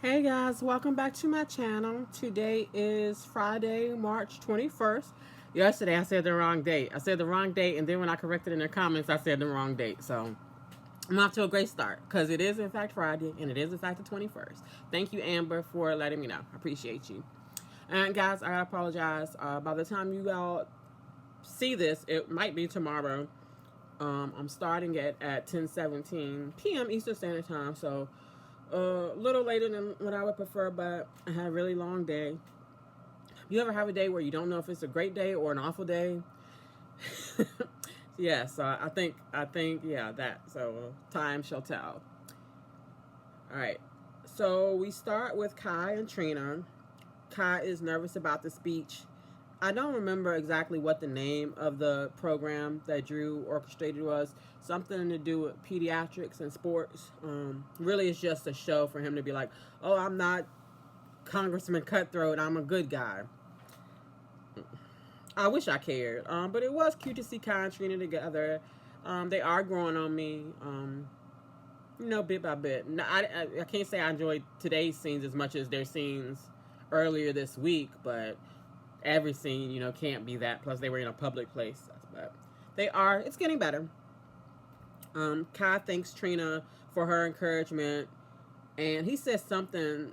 Hey guys, welcome back to my channel. Today is Friday, March 21st. Yesterday I said the wrong date. I said the wrong date, and then when I corrected in the comments, I said the wrong date. So I'm off to a great start because it is in fact Friday and it is in fact the 21st. Thank you, Amber, for letting me know. I appreciate you. And guys, I apologize. By the time you all see this, it might be tomorrow. I'm starting at 10:17 p.m. Eastern Standard Time, so a little later than what I would prefer, but I had a really long day. You ever have a day where you don't know if it's a great day or an awful day? Yeah, so I think, yeah, that. So time shall tell. All right. So we start with Kai and Trina. Kai is nervous about the speech. I don't remember exactly what the name of the program that Drew orchestrated was. Something to do with pediatrics and sports. Really, it's just a show for him to be like, "Oh, I'm not Congressman Cutthroat. I'm a good guy." I wish I cared, but it was cute to see Kai and Trina together. They are growing on me, bit by bit. I can't say I enjoyed today's scenes as much as their scenes earlier this week, but every scene, can't be that. Plus, they were in a public place, but it's getting better. Kai thanks Trina for her encouragement, and he says something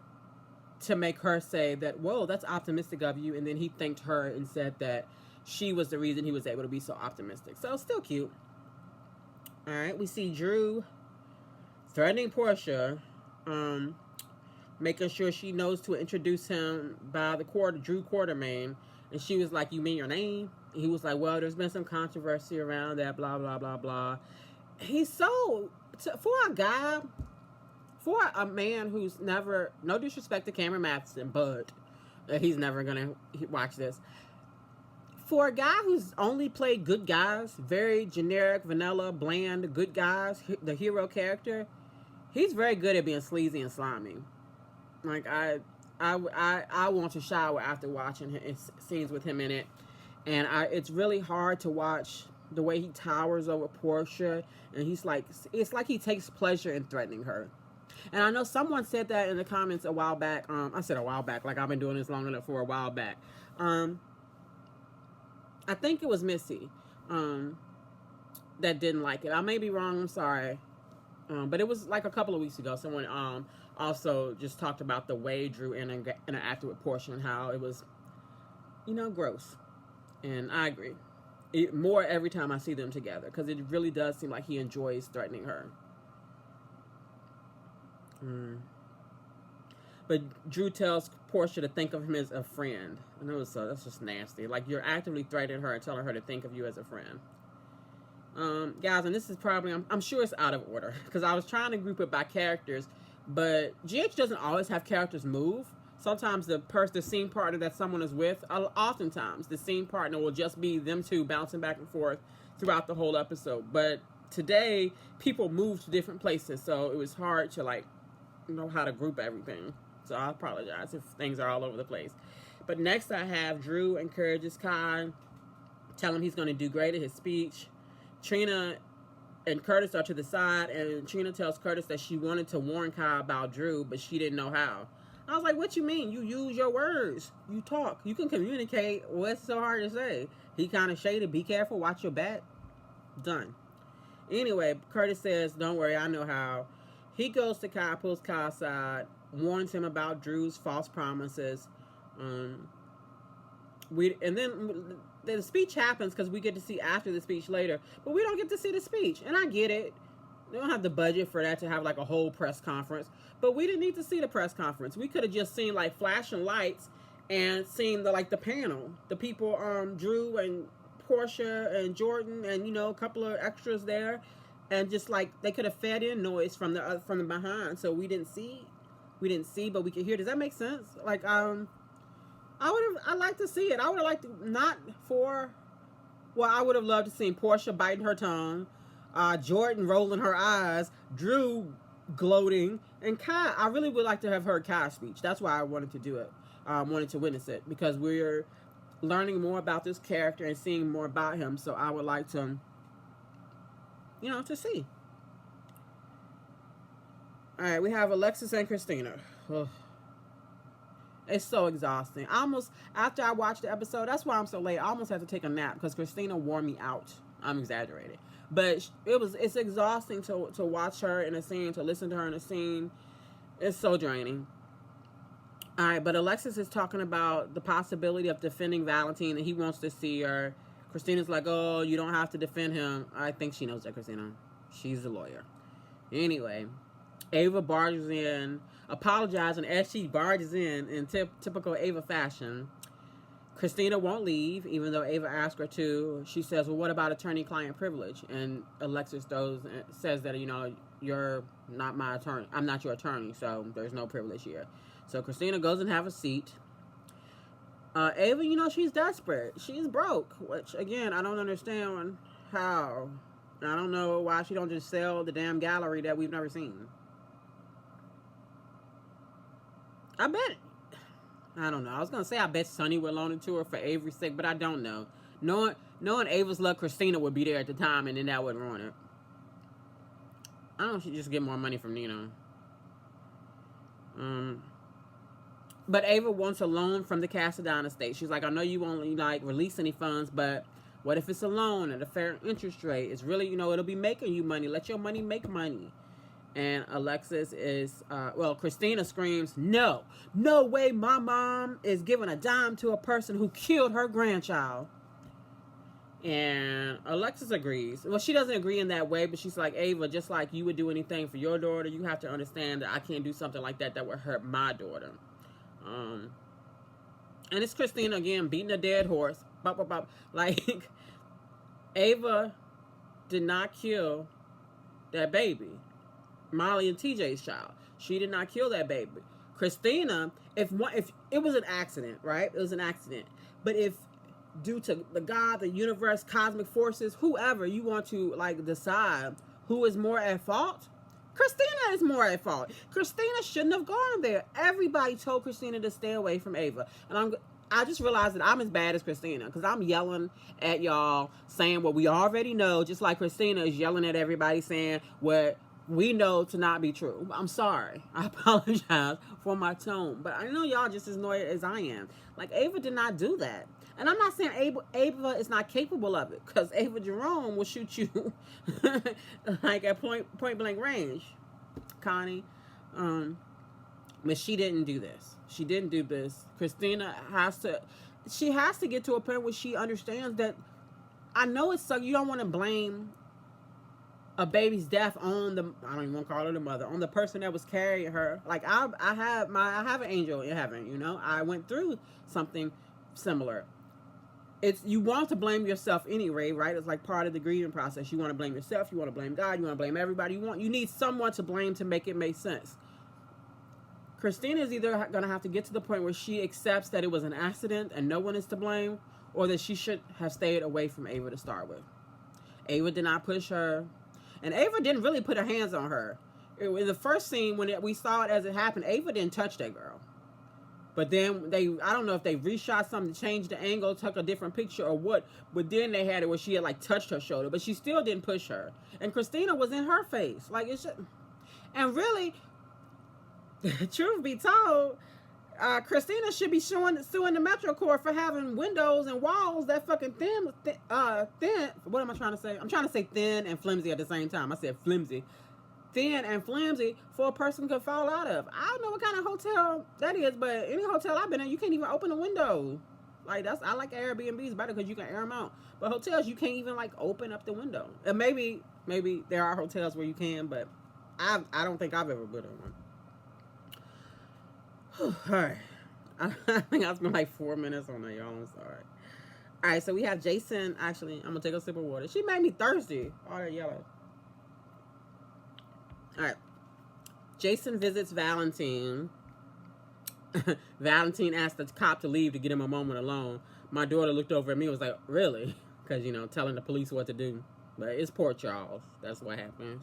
to make her say that, "Whoa, that's optimistic of you." And then he thanked her and said that she was the reason he was able to be so optimistic. So still cute. All right, we see Drew threatening Portia, making sure she knows to introduce him by the Drew Quartermain. And she was like, "You mean your name?" And he was like, "Well, there's been some controversy around that, blah, blah, blah, blah." He's so, for a man who's never, no disrespect to Cameron Matheson, but he's never going to watch this. For a guy who's only played good guys, very generic, vanilla, bland, good guys, the hero character, he's very good at being sleazy and slimy. Like, I want to shower after watching scenes with him in it. And it's really hard to watch the way he towers over Portia. And it's like he takes pleasure in threatening her. And I know someone said that in the comments a while back. I said a while back, like I've been doing this long enough for a while back. I think it was Missy that didn't like it. I may be wrong. I'm sorry. But it was like a couple of weeks ago. Someone also just talked about the way Drew interacted with Portia and how it was, gross. And I agree. More every time I see them together, because it really does seem like he enjoys threatening her. But Drew tells Portia to think of him as a friend. And that's just nasty. Like, you're actively threatening her and telling her to think of you as a friend. Guys, and this is probably, I'm sure it's out of order, because I was trying to group it by characters, but GH doesn't always have characters move. Sometimes the scene partner that someone is with, oftentimes the scene partner will just be them two bouncing back and forth throughout the whole episode. But today, people moved to different places, so it was hard to know how to group everything. So I apologize if things are all over the place. But next I have Drew encourages Kai, tell him he's going to do great at his speech. Trina and Curtis are to the side, and Trina tells Curtis that she wanted to warn Kai about Drew, but she didn't know how. I was like, "What you mean? You use your words. You talk. You can communicate. What's so hard to say?" He kind of shaded, "Be careful. Watch your back." Done. Anyway, Curtis says, "Don't worry. I know how." He goes to Kai, pulls Kai aside, warns him about Drew's false promises. And then the speech happens, because we get to see after the speech later, but we don't get to see the speech. And I get it. They don't have the budget for that to have like a whole press conference, but we didn't need to see the press conference. We could have just seen like flashing lights and seen the panel, the people, Drew and Portia and Jordan, and a couple of extras there, and just like they could have fed in noise from the behind, so we didn't see, but we could hear. Does that make sense? Like, I'd like to see it. I would have liked to, not for, well, I would have loved to see Portia biting her tongue, Jordan rolling her eyes, Drew gloating, and Kai. I really would like to have heard Kai's speech. That's why I wanted to do it, wanted to witness it, because we're learning more about this character and seeing more about him. So I would like to, to see. All right, we have Alexis and Christina. Ugh. It's so exhausting. I almost, after I watched the episode, that's why I'm so late. I almost had to take a nap because Christina wore me out. I'm exaggerating, but it's exhausting to watch her in a scene, to listen to her in a scene. It's so draining. All right, but Alexis is talking about the possibility of defending Valentine, and he wants to see her. Christina's like, oh, you don't have to defend him. I think she knows that, Christina. She's a lawyer. Anyway, Ava barges in, apologizing as she barges in typical Ava fashion. Christina won't leave, even though Ava asked her to. She says, well, what about attorney-client privilege? And Alexis says that, you're not my attorney. I'm not your attorney, so there's no privilege here. So Christina goes and have a seat. Ava, she's desperate. She's broke, which, again, I don't understand how. I don't know why she don't just sell the damn gallery that we've never seen. I bet. I don't know. I was going to say I bet Sonny would loan it to her for Avery's sake, but I don't know. Knowing Ava's luck, Christina would be there at the time, and then that would ruin it. I don't know if she'd just get more money from Nina. But Ava wants a loan from the Cassadine estate. She's like, I know you won't release any funds, but what if it's a loan at a fair interest rate? It's really, it'll be making you money. Let your money make money. And Alexis is, Christina screams, no way my mom is giving a dime to a person who killed her grandchild. And Alexis agrees. Well, she doesn't agree in that way, but she's like, Ava, just like you would do anything for your daughter, you have to understand that I can't do something like that would hurt my daughter. And it's Christina again beating a dead horse. Bop, bop, bop. Like, Ava did not kill that baby. Molly and TJ's child. She did not kill that baby. Christina, if it was an accident, right? It was an accident. But if due to the God, the universe, cosmic forces, whoever you want to decide who is more at fault, Christina is more at fault. Christina shouldn't have gone there. Everybody told Christina to stay away from Ava. And I just realized that I'm as bad as Christina because I'm yelling at y'all saying what we already know, just like Christina is yelling at everybody saying what we know to not be true. I'm sorry. I apologize for my tone. But I know y'all just as annoyed as I am. Like, Ava did not do that. And I'm not saying Ava is not capable of it, because Ava Jerome will shoot you at point blank range, Connie. But she didn't do this. She didn't do this. Christina has to get to a point where she understands that, I know it sucks. You don't want to blame a baby's death on the, I don't even want to call her the mother, on the person that was carrying her. Like, I have an angel in heaven, I went through something similar. You want to blame yourself anyway, right? It's like part of the grieving process. You want to blame yourself, you want to blame God, you want to blame everybody. You need someone to blame to make it make sense. Christina is either going to have to get to the point where she accepts that it was an accident and no one is to blame, or that she should have stayed away from Ava to start with. Ava did not push her, and Ava didn't really put her hands on her. In the first scene, when we saw it as it happened, Ava didn't touch that girl. But then I don't know if they reshot something, changed the angle, took a different picture or what, but then they had it where she had touched her shoulder, but she still didn't push her. And Christina was in her face. And really, truth be told, Christina should be suing the Metro Court for having windows and walls that fucking thin. What am I trying to say? I'm trying to say thin and flimsy at the same time. I said flimsy. Thin and flimsy for a person could fall out of. I don't know what kind of hotel that is, but any hotel I've been in, you can't even open a window. I like Airbnbs better because you can air them out. But hotels, you can't even open up the window. And maybe there are hotels where you can, but I don't think I've ever been in one. All right. I think I spent 4 minutes on that, y'all. I'm sorry. All right, so we have Jason. Actually, I'm going to take a sip of water. She made me thirsty. All that yellow. All right. Jason visits Valentine. Valentine asked the cop to leave to get him a moment alone. My daughter looked over at me and was like, really? Because, telling the police what to do. But it's Port Charles. That's what happens.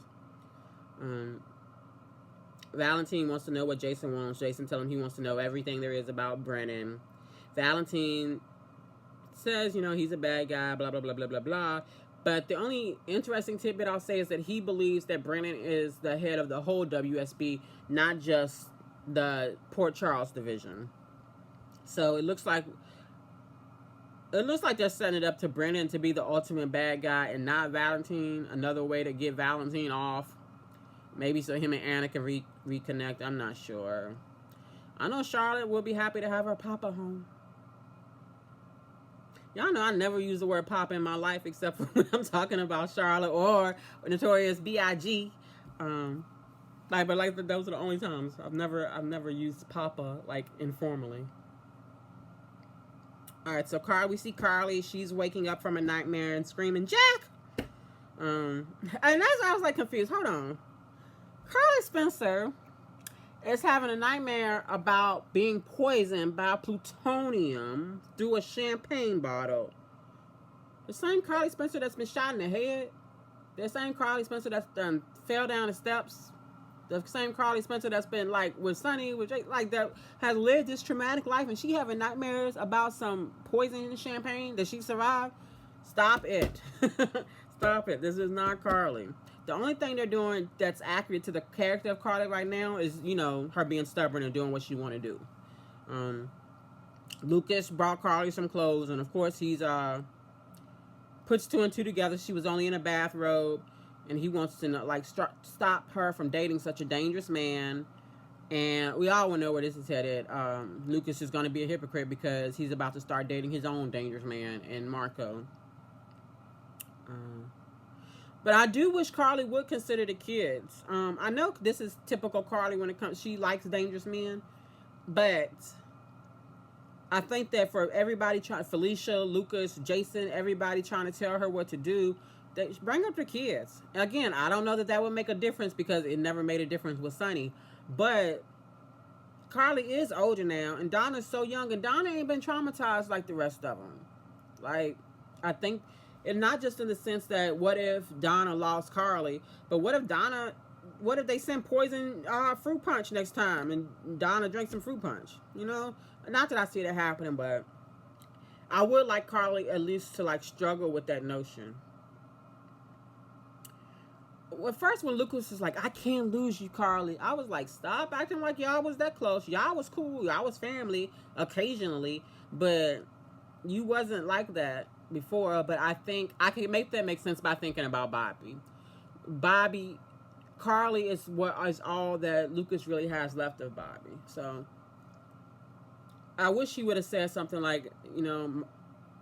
Valentine wants to know what Jason wants. Jason tells him he wants to know everything there is about Brennan. Valentine says, he's a bad guy, blah, blah, blah, blah, blah, blah. But the only interesting tidbit I'll say is that he believes that Brennan is the head of the whole WSB, not just the Port Charles division. So it looks like they're setting it up to Brennan to be the ultimate bad guy and not Valentine. Another way to get Valentine off. Maybe so him and Anna can reconnect. I'm not sure. I know Charlotte will be happy to have her papa home. Y'all know I never use the word papa in my life except for when I'm talking about Charlotte or Notorious B.I.G. But those are the only times I've never used papa like informally. All right, so we see Carly. She's waking up from a nightmare and screaming, "Jack!" And that's why I was like confused. Hold on, Carly Spencer is having a nightmare about being poisoned by plutonium through a champagne bottle. The same Carly Spencer that's been shot in the head. The same Carly Spencer that's done fell down the steps. The same Carly Spencer that's been like with Sonny, which like that has lived this traumatic life, and she having nightmares about some poison in the champagne that she survived. Stop it. Stop it. This is not Carly. The only thing they're doing that's accurate to the character of Carly right now is, her being stubborn and doing what she want to do. Lucas brought Carly some clothes, and of course he's puts two and two together. She was only in a bathrobe, and he wants to stop her from dating such a dangerous man. And we all will know where this is headed. Lucas is going to be a hypocrite because he's about to start dating his own dangerous man in Marco. But I do wish Carly would consider the kids. I know this is typical Carly when it comes. She likes dangerous men, but I think that for everybody Felicia, Lucas, Jason, everybody trying to tell her what to do, they bring up the kids. Again, I don't know that would make a difference because it never made a difference with Sonny. But Carly is older now, and Donna's so young, and Donna ain't been traumatized like the rest of them. Like, I think, and not just in the sense that what if Donna lost Carly, but what if they send poison fruit punch next time, and Donna drinks some fruit punch? Not that I see that happening, but I would like Carly at least to struggle with that notion. Well, first when Lucas was like, "I can't lose you, Carly," I was like, stop acting like y'all was that close. Y'all was cool. Y'all was family occasionally, but you wasn't like that before. But I think I can make that make sense by thinking about Bobby. Carly is what is all that Lucas really has left of Bobby. So I wish he would have said something like,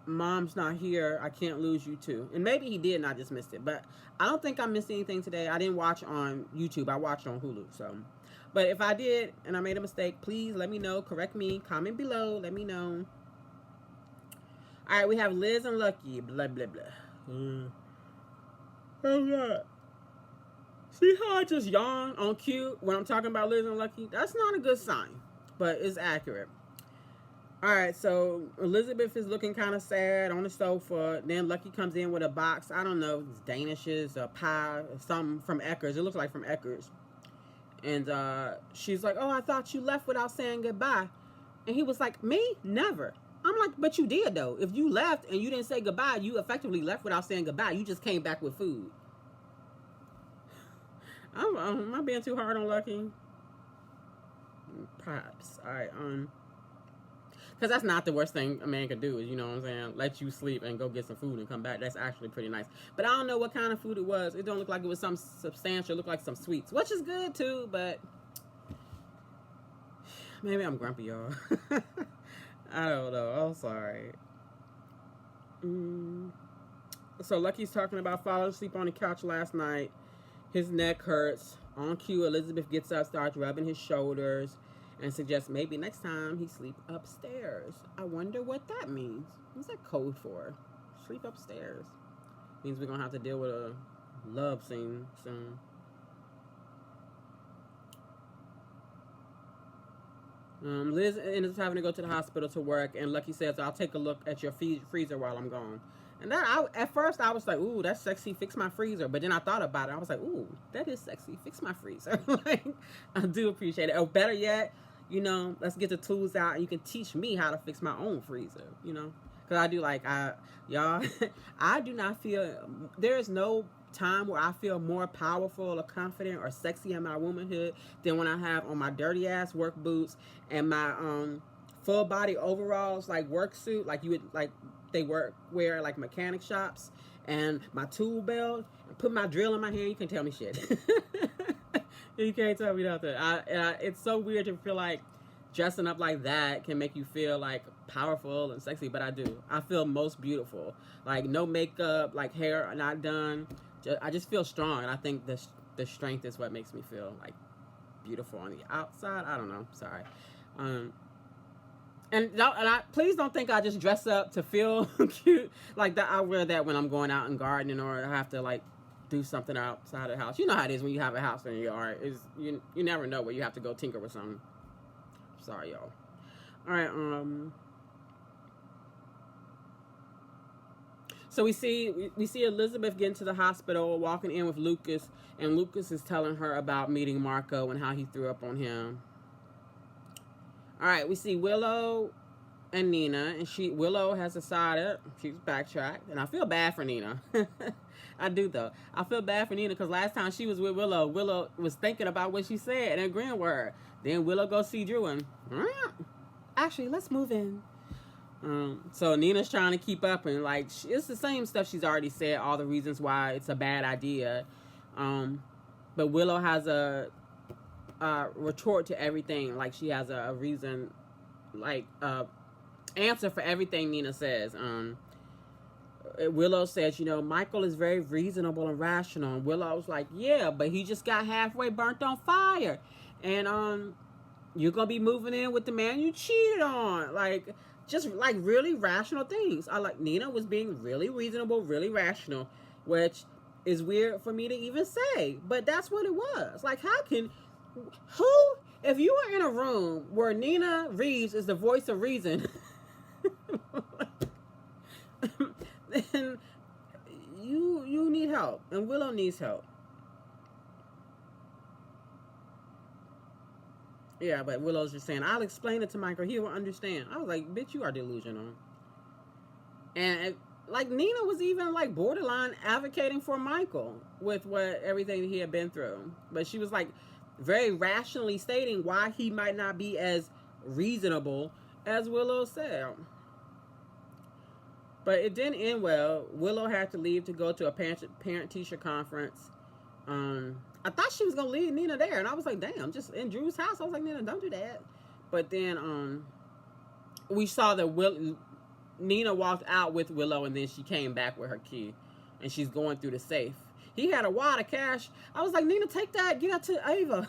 "Mom's not here. I can't lose you too." And maybe he did, and I just missed it. But I don't think I missed anything today. I didn't watch on YouTube. I watched on Hulu. So, but if I did and I made a mistake, please let me know. Correct me. Comment below. Let me know. All right, we have Liz and Lucky. Blah blah blah. See how I just yawn on cue when I'm talking about Liz and Lucky? That's not a good sign, but it's accurate. All right, so Elizabeth is looking kind of sad on the sofa. Then Lucky comes in with a box. I don't know if it's Danishes, a pie, something from Eckers. It looks like from Eckers. And she's like, "Oh, I thought you left without saying goodbye." And he was like, "Me? Never." I'm like, "But you did, though. If you left and you didn't say goodbye, you effectively left without saying goodbye. You just came back with food." Am I being too hard on Lucky? Perhaps. All right, because that's not the worst thing a man could do, is, what I'm saying, let you sleep and go get some food and come back. That's actually pretty nice. But I don't know what kind of food it was. It don't look like it was something substantial. It looked like some sweets, which is good too, but maybe I'm grumpy, y'all. I don't know. I'm sorry. So Lucky's talking about falling asleep on the couch last night. His neck hurts. On cue, Elizabeth gets up, starts rubbing his shoulders, and suggests maybe next time he sleep upstairs. I wonder what that means. What's that code for? Sleep upstairs. Means we're going to have to deal with a love scene soon. Liz ends up having to go to the hospital to work, and Lucky says, "I'll take a look at your freezer while I'm gone." And at first I was like, "Ooh, that's sexy, fix my freezer." But then I thought about it. I was like, "Ooh, that is sexy, fix my freezer." I do appreciate it. Or better yet, let's get the tools out and you can teach me how to fix my own freezer, Because Because I do like, y'all, I do not feel, there is no time where I feel more powerful or confident or sexy in my womanhood than when I have on my dirty ass work boots and my full body overalls, like work suit, like you would, like they wear like mechanic shops, and my tool belt, and put my drill in my hand. You can tell me shit. You can't tell me nothing. It's so weird to feel like dressing up like that can make you feel like powerful and sexy, but I do. I feel most beautiful. Like no makeup, like hair not done. I just feel strong, and I think the strength is what makes me feel like beautiful on the outside. I don't know. Sorry. Please don't think I just dress up to feel cute. Like that, I wear that when I'm going out and gardening, or I have to like do something outside of the house. You know how it is when you have a house in your yard. You never know where you have to go tinker with something. Sorry, y'all. All right. So we see Elizabeth getting to the hospital, walking in with Lucas, and Lucas is telling her about meeting Marco and how he threw up on him. All right, we see Willow and Nina, and Willow has decided she's backtracked, and I feel bad for Nina. I do though. I feel bad for Nina because last time she was with Willow was thinking about what she said and agreeing with her. Then Willow go see Drew and actually let's move in. So Nina's trying to keep up, and like it's the same stuff she's already said, all the reasons why it's a bad idea. But Willow has a retort to everything. Like she has a reason, like answer for everything Nina says. Willow says, Michael is very reasonable and rational. And Willow's like, yeah, but he just got halfway burnt on fire, and you're gonna be moving in with the man you cheated on. Like, just like really rational things. I like Nina was being really reasonable, really rational, which is weird for me to even say, but that's what it was. Like, if you were in a room where Nina Reeves is the voice of reason, then you need help, and Willow needs help. Yeah, but Willow's just saying, I'll explain it to Michael. He will understand. I was like, bitch, you are delusional. And like Nina was even like borderline advocating for Michael with everything he had been through. But she was like very rationally stating why he might not be as reasonable as Willow said. But it didn't end well. Willow had to leave to go to a parent-teacher conference. I thought she was going to leave Nina there. And I was like, damn, just in Drew's house. I was like, Nina, don't do that. But then we saw that Nina walked out with Willow, and then she came back with her key. And she's going through the safe. He had a wad of cash. I was like, Nina, take that. Get that to Ava.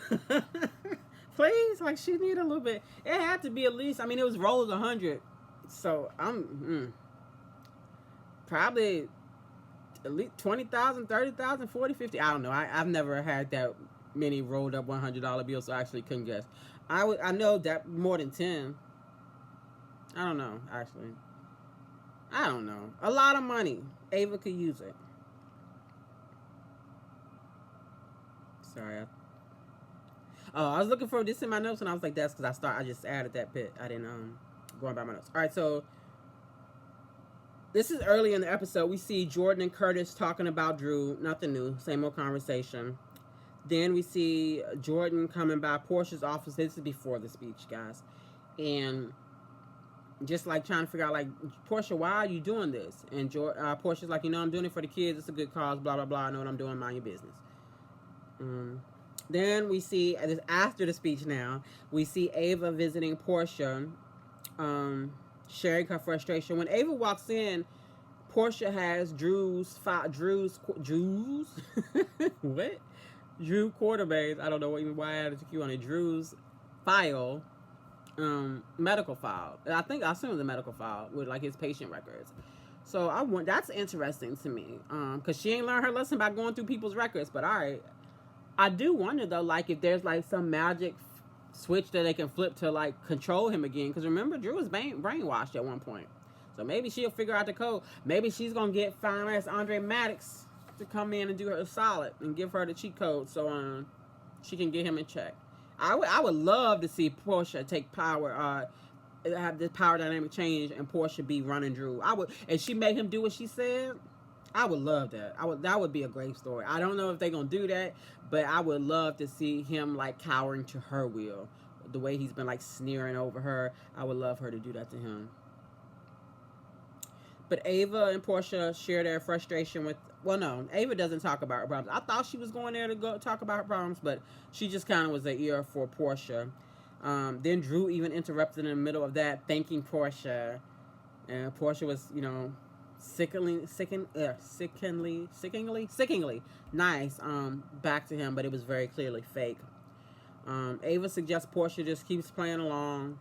Please. Like, she needed a little bit. It had to be at least, it was rolled 100. So, probably at least 20,000, 30,000, 40, 50. I don't know. I've never had that many rolled up $100 bills, so I actually couldn't guess. I know that more than 10. I don't know, actually. I don't know. A lot of money. Ava could use it. Sorry. I was looking for this in my notes, and I was like, that's because I just added that bit. I didn't go by my notes. All right, so this is early in the episode. We see Jordan and Curtis talking about Drew. Nothing new. Same old conversation. Then we see Jordan coming by Portia's office. This is before the speech, guys. And just like trying to figure out, like, Portia, why are you doing this? And Portia's like, I'm doing it for the kids. It's a good cause. Blah, blah, blah. I know what I'm doing. Mind your business. Then we see, after the speech now, we see Ava visiting Portia. Sharing her frustration. When Ava walks in, Portia has Drew's what? Drew Quartermain's. I don't know why I added a Q on it. Drew's file, medical file. I assume it's a medical file with like his patient records. So that's interesting to me, because she ain't learned her lesson by going through people's records. But all right, I do wonder though, like if there's like some magic switch that they can flip to like control him again, because remember Drew was brainwashed at one point, so maybe she'll figure out the code. Maybe she's gonna get fine-ass Andre Maddox to come in and do her a solid and give her the cheat code so she can get him in check. I would love to see Portia take power, have this power dynamic change and Portia be running Drew. I would, and she made him do what she said. I would love that. That would be a great story. I don't know if they're gonna do that, but I would love to see him like cowering to her will. The way he's been like sneering over her, I would love her to do that to him. But Ava and Portia share their frustration with. Well, no, Ava doesn't talk about her problems. I thought she was going there to go talk about her problems, but she just kind of was an ear for Portia. Then Drew even interrupted in the middle of that, thanking Portia, and Portia was, sickeningly nice back to him, but it was very clearly fake. Ava suggests Portia just keeps playing along.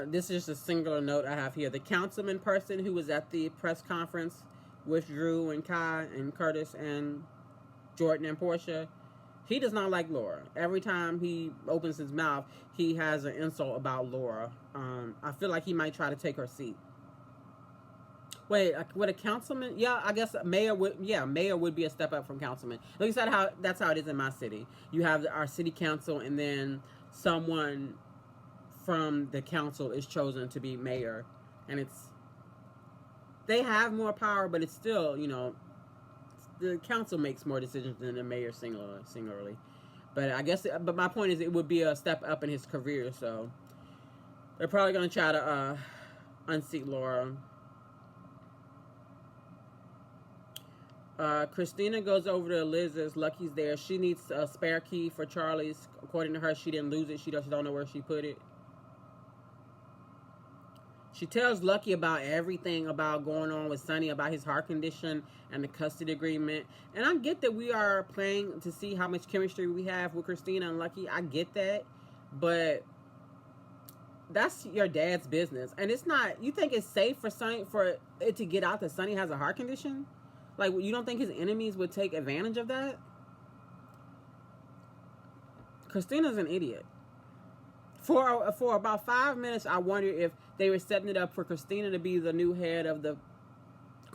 This is just a singular note I have here. The councilman person who was at the press conference with Drew and Kai and Curtis and Jordan and Portia, he does not like Laura. Every time he opens his mouth, he has an insult about Laura. I feel like he might try to take her seat. Wait, would a councilman? Yeah, I guess mayor would. Yeah, mayor would be a step up from councilman. Like you said, that's how it is in my city. You have our city council, and then someone from the council is chosen to be mayor, and they have more power, but it's still, the council makes more decisions than the mayor singularly. But I guess, but my point is, it would be a step up in his career. So they're probably gonna try to unseat Laura. Christina goes over to Liz's. Lucky's there. She needs a spare key for Charlie's. According to her, she didn't lose it. She don't know where she put it. She tells Lucky about everything about going on with Sonny, about his heart condition and the custody agreement. And I get that we are playing to see how much chemistry we have with Christina and Lucky. I get that. But that's your dad's business. And it's not, you think it's safe for Sonny, for it to get out that Sonny has a heart condition? Like, you don't think his enemies would take advantage of that? Christina's an idiot. For about 5 minutes, I wondered if they were setting it up for Christina to be the new head of the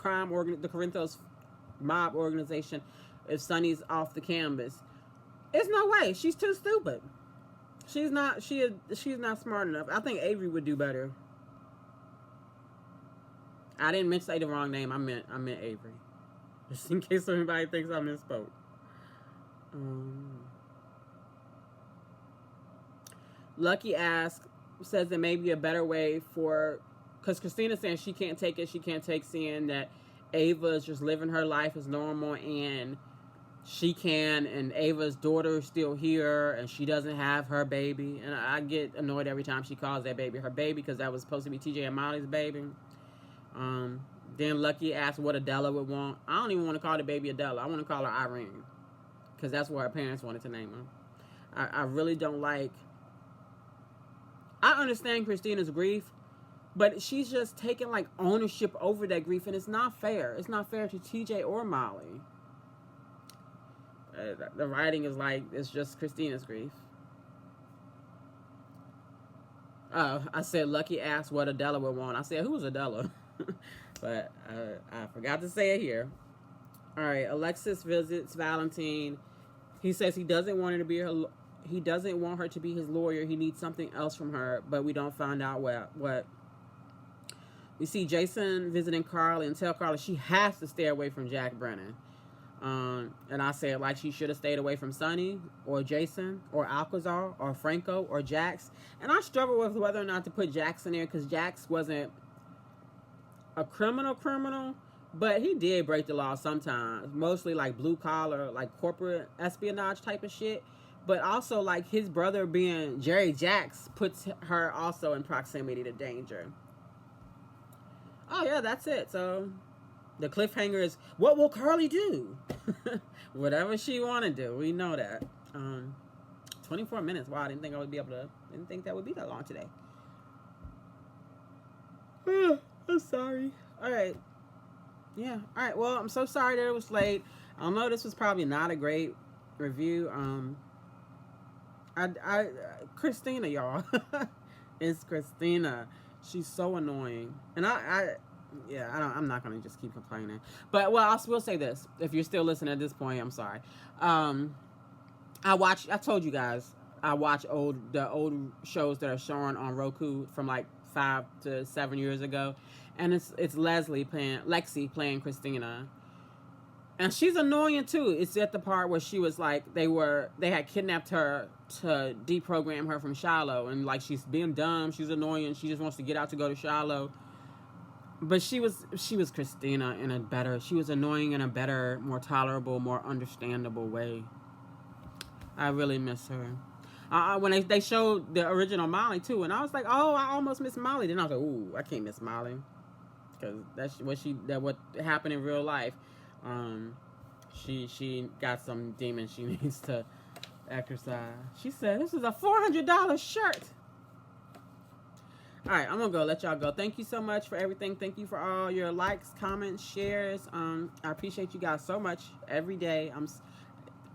the Corinthos mob organization if Sonny's off the canvas. There's no way. She's too stupid. She's not smart enough. I think Avery would do better. I didn't say the wrong name. I meant Avery. Just in case anybody thinks I misspoke. Lucky says there may be a better way because Christina's saying she can't take it. She can't take seeing that Ava is just living her life as normal, and she can, and Ava's daughter is still here, and she doesn't have her baby. And I get annoyed every time she calls that baby her baby, because that was supposed to be TJ and Molly's baby. Then Lucky asks what Adela would want. I don't even want to call the baby Adela. I want to call her Irene, because that's what her parents wanted to name her. I really don't like... I understand Christina's grief, but she's just taking like ownership over that grief, and it's not fair. It's not fair to TJ or Molly. The writing is like, it's just Christina's grief. I said Lucky asked what Adela would want. I said, who's Adela? But I forgot to say it here. All right, Alexis visits Valentine. He says he doesn't want her to be his lawyer. He needs something else from her, but we don't find out what. We see Jason visiting Carly and tell Carly she has to stay away from Jack Brennan. And I said, like, she should have stayed away from Sonny or Jason or Alcazar or Franco or Jax. And I struggle with whether or not to put Jax in there, because Jax wasn't a criminal, but he did break the law sometimes, mostly like blue collar, like corporate espionage type of shit. But also, like, his brother being Jerry Jax puts her also in proximity to danger. Oh yeah, that's it. So the cliffhanger is, what will Carly do? Whatever she want to do. We know that. 24 minutes. Wow, I didn't think that would be that long today. I'm sorry. All right. Yeah. All right. Well, I'm so sorry that it was late. I know this was probably not a great review. Christina, y'all. It's Christina. She's so annoying. And I'm not going to just keep complaining. But, well, I will say this. If you're still listening at this point, I'm sorry. I told you guys, I watch the old shows that are shown on Roku from like 5 to 7 years ago, and it's Lexi playing Christina, and she's annoying too. It's at the part where she was like they had kidnapped her to deprogram her from Shiloh, and like she's being dumb, she's annoying, she just wants to get out to go to Shiloh. But she was Christina she was annoying in a better, more tolerable, more understandable way. I really miss her. When they showed the original Molly too, and I was like, oh, I almost miss Molly. Then I was like, ooh, I can't miss Molly, because that's what happened in real life. She got some demons she needs to exercise. She said, this is a $400 shirt. All right, I'm gonna go. Let y'all go. Thank you so much for everything. Thank you for all your likes, comments, shares. I appreciate you guys so much every day.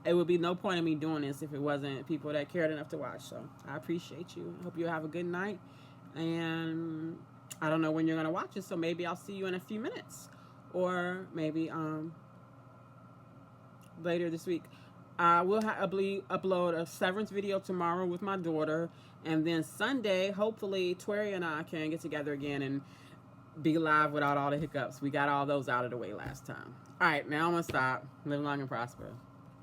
It would be no point in me doing this if it wasn't people that cared enough to watch. So I appreciate you. I hope you have a good night. And I don't know when you're gonna watch it, so maybe I'll see you in a few minutes, or maybe later this week. I will upload a Severance video tomorrow with my daughter, and then Sunday, hopefully, Tweri and I can get together again and be live without all the hiccups. We got all those out of the way last time. All right, now I'm gonna stop. Live long and prosper.